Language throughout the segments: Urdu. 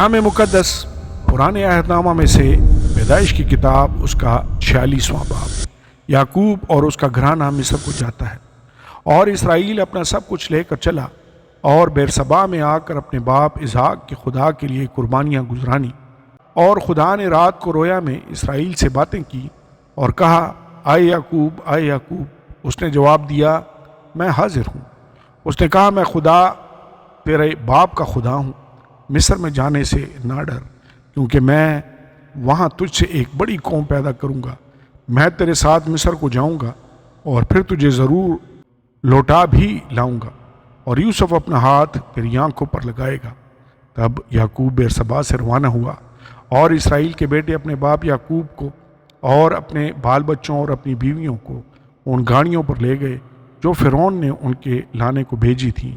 کلام مقدس پرانے عہد نامہ میں سے پیدائش کی کتاب اس کا 46واں باب۔ یعقوب اور اس کا گھرانہ مصر کو جاتا ہے، اور اسرائیل اپنا سب کچھ لے کر چلا اور بیرسبا میں آ کر اپنے باپ اسحاق کے خدا کے لیے قربانیاں گزرانی۔ اور خدا نے رات کو رویا میں اسرائیل سے باتیں کی اور کہا، اے یعقوب، اے یعقوب۔ اس نے جواب دیا، میں حاضر ہوں۔ اس نے کہا، میں خدا تیرے باپ کا خدا ہوں، مصر میں جانے سے نہ ڈر، کیونکہ میں وہاں تجھ سے ایک بڑی قوم پیدا کروں گا۔ میں تیرے ساتھ مصر کو جاؤں گا اور پھر تجھے ضرور لوٹا بھی لاؤں گا، اور یوسف اپنا ہاتھ تیری آنکھوں پر لگائے گا۔ تب یعقوب بیرسبا سے روانہ ہوا، اور اسرائیل کے بیٹے اپنے باپ یعقوب کو اور اپنے بال بچوں اور اپنی بیویوں کو ان گاڑیوں پر لے گئے جو فرعون نے ان کے لانے کو بھیجی تھیں،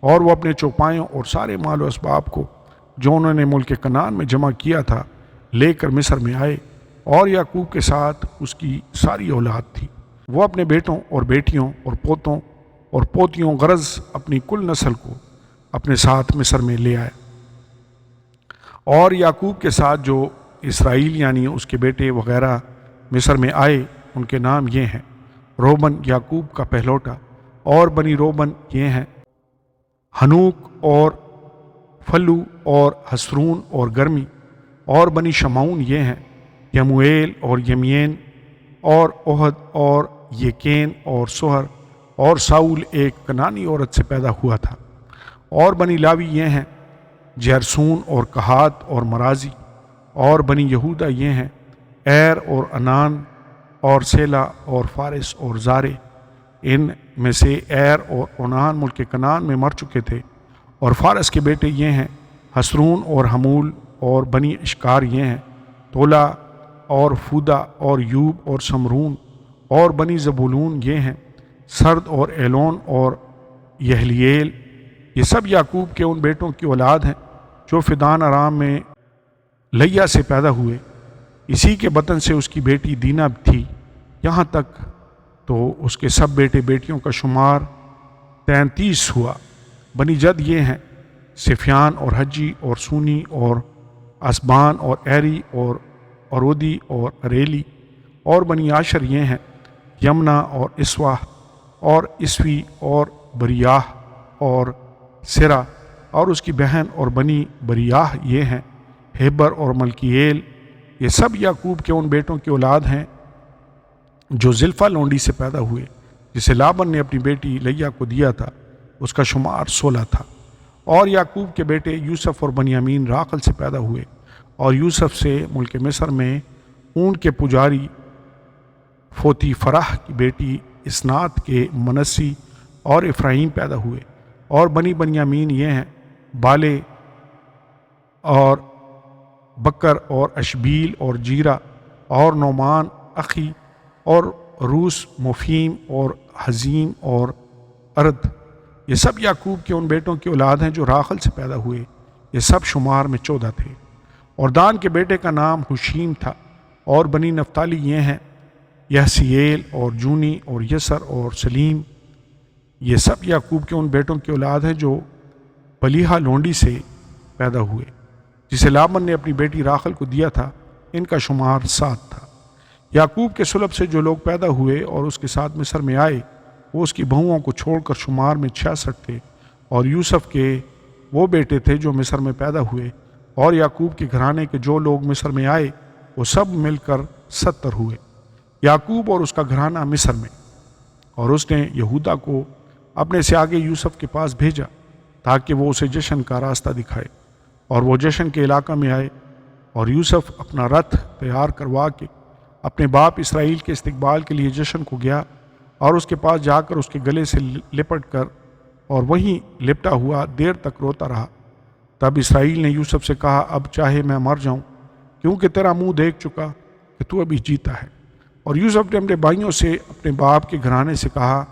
اور وہ اپنے چوپایوں اور سارے مال و اسباب کو جو انہوں نے ملک کنعان میں جمع کیا تھا لے کر مصر میں آئے، اور یعقوب کے ساتھ اس کی ساری اولاد تھی۔ وہ اپنے بیٹوں اور بیٹیوں اور پوتوں اور پوتیوں غرض اپنی کل نسل کو اپنے ساتھ مصر میں لے آیا۔ اور یعقوب کے ساتھ جو اسرائیل یعنی اس کے بیٹے وغیرہ مصر میں آئے، ان کے نام یہ ہیں: روبن یعقوب کا پہلوٹا، اور بنی روبن یہ ہیں: ہنوک اور فلو اور حسرون اور گرمی۔ اور بنی شمعون یہ ہیں: یمویل اور یمین اور اوہد اور یکین اور سہر۔ اور ساؤل ایک کنانی عورت سے پیدا ہوا تھا۔ اور بنی لاوی یہ ہیں: جیرسون اور کہات اور مرازی۔ اور بنی یہودا یہ ہیں: ایر اور انان اور سیلا اور فارس اور زارے۔ ان میں سے ایر اور انان ملک کنعان میں مر چکے تھے۔ اور فارس کے بیٹے یہ ہیں: حسرون اور حمول۔ اور بنی اشکار یہ ہیں: تولا اور فودا اور یوب اور سمرون۔ اور بنی زبولون یہ ہیں: سرد اور ایلون اور یہلییل۔ یہ سب یعقوب کے ان بیٹوں کی اولاد ہیں جو فدان ارام میں لیا سے پیدا ہوئے۔ اسی کے بطن سے اس کی بیٹی دینہ تھی۔ یہاں تک تو اس کے سب بیٹے بیٹیوں کا شمار 33 ہوا۔ بنی جد یہ ہیں: سفیان اور حجی اور سونی اور اسبان اور ایری اور ارودی اور اریلی۔ اور بنی عاشر یہ ہیں: یمنا اور اسواہ اور اسوی اور بریاہ اور سرا اور اس کی بہن۔ اور بنی بریاہ یہ ہیں: ہیبر اور ملکییل۔ یہ سب یعقوب کے ان بیٹوں کی اولاد ہیں جو زلفا لونڈی سے پیدا ہوئے، جسے لابن نے اپنی بیٹی لیا کو دیا تھا۔ اس کا شمار 16 تھا۔ اور یعقوب کے بیٹے یوسف اور بنیامین راقل سے پیدا ہوئے، اور یوسف سے ملک مصر میں اون کے پجاری فوتی فرح کی بیٹی اسنات کے منسی اور افراہیم پیدا ہوئے۔ اور بنی بنیامین یہ ہیں: بالے اور بکر اور اشبیل اور جیرا اور نعمان اخی اور روس مفیم اور حزیم اور ارد۔ یہ سب یعقوب کے ان بیٹوں کی اولاد ہیں جو راخل سے پیدا ہوئے۔ یہ سب شمار میں 14 تھے۔ اور دان کے بیٹے کا نام حشیم تھا۔ اور بنی نفتالی یہ ہیں: یحسییل اور جونی اور یسر اور سلیم۔ یہ سب یعقوب کے ان بیٹوں کی اولاد ہیں جو پلیہا لونڈی سے پیدا ہوئے، جسے لابن نے اپنی بیٹی راخل کو دیا تھا۔ ان کا شمار 7 تھا۔ یعقوب کے صلب سے جو لوگ پیدا ہوئے اور اس کے ساتھ مصر میں آئے، وہ اس کی بہوؤں کو چھوڑ کر شمار میں 66 تھے۔ اور یوسف کے وہ بیٹے تھے جو مصر میں پیدا ہوئے۔ اور یعقوب کے گھرانے کے جو لوگ مصر میں آئے وہ سب مل کر 70 ہوئے۔ یعقوب اور اس کا گھرانہ مصر میں۔ اور اس نے یہودا کو اپنے سے آگے یوسف کے پاس بھیجا تاکہ وہ اسے جشن کا راستہ دکھائے۔ اور وہ جشن کے علاقہ میں آئے، اور یوسف اپنا رتھ تیار کروا کے اپنے باپ اسرائیل کے استقبال کے لیے جشن کو گیا، اور اس کے پاس جا کر اس کے گلے سے لپٹ کر اور وہیں لپٹا ہوا دیر تک روتا رہا۔ تب اسرائیل نے یوسف سے کہا، اب چاہے میں مر جاؤں، کیونکہ تیرا منہ دیکھ چکا کہ تو ابھی جیتا ہے۔ اور یوسف نے اپنے بھائیوں سے اپنے باپ کے گھرانے سے کہا،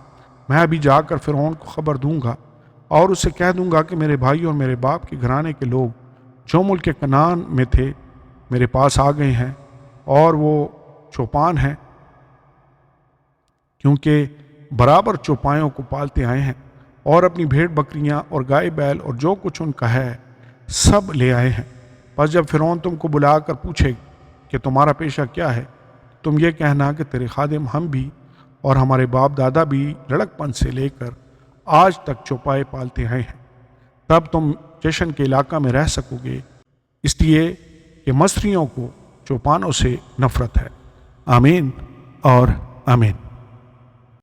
میں ابھی جا کر فرعون کو خبر دوں گا اور اس سے کہہ دوں گا کہ میرے بھائی اور میرے باپ کے گھرانے کے لوگ جو ملک کنعان میں تھے میرے پاس آ گئے ہیں، اور وہ چوپان ہیں، کیونکہ برابر چوپایوں کو پالتے آئے ہیں، اور اپنی بھیڑ بکریاں اور گائے بیل اور جو کچھ ان کا ہے سب لے آئے ہیں۔ پس جب فرعون تم کو بلا کر پوچھے کہ تمہارا پیشہ کیا ہے، تم یہ کہنا کہ تیرے خادم ہم بھی اور ہمارے باپ دادا بھی لڑک پن سے لے کر آج تک چوپائے پالتے آئے ہیں، تب تم جشن کے علاقہ میں رہ سکو گے، اس لیے کہ مصریوں کو چوپانوں سے نفرت ہے۔ آمین اور آمین۔